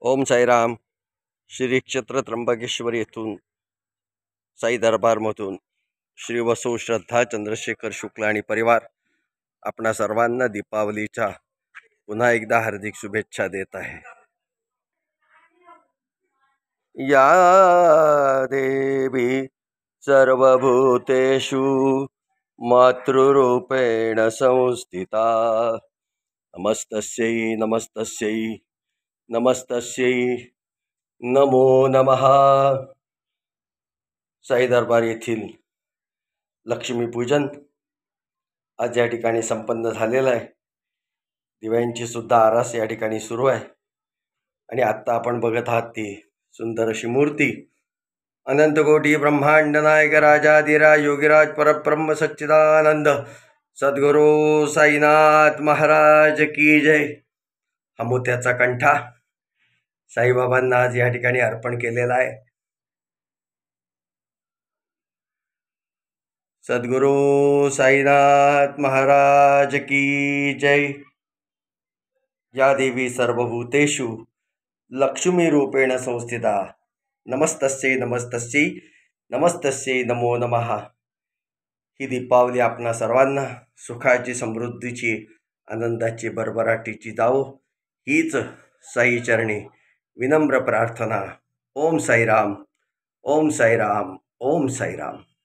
ओम साईराम. श्री क्षेत्र त्र्यंबकेश्वर येथून साई दरबारमधून श्री वसु श्रद्धा चंद्रशेखर शुक्ल आणि परिवार आपणा सर्वांना दीपावलीच्या पुन्हा एकदा हार्दिक शुभेच्छा देत आहे. या देवी सर्वभूतेषु मातृरूपेण संस्थिता. नमस्तस्यै नमस्तस्यै नमस्तस्यै नमो नमः. साई दरबार येथील लक्ष्मीपूजन आज या ठिकाणी संपन्न झालेलं आहे. दिव्यांची सुद्धा आरास या ठिकाणी सुरू आहे. आणि आत्ता आपण बघत आहात ती सुंदर अशी मूर्ती अनंत कोटी ब्रह्मांड नायक राजाधिराज योगीराज परब्रह्म सच्चिदानंद सद्गुरू साईनाथ महाराज की जय. हा मोत्याचा कंठा साईबाबांना आज या ठिकाणी अर्पण केलेला आहे. सद्गुरू साईनाथ महाराज की जय. या देवी सर्वभूतेषु लक्ष्मी रूपेण संस्थिता. नमस्तस्यै नमस्तस्यै नमस्तस्यै नमो नमः. ही दीपावली आपणा सर्वांना सुखाची, समृद्धीची, आनंदाची, भरभराटीची जावो हीच साई चरणी विनम्र प्रार्थना. ओम साईराम, ओम साईराम, ओम साईराम.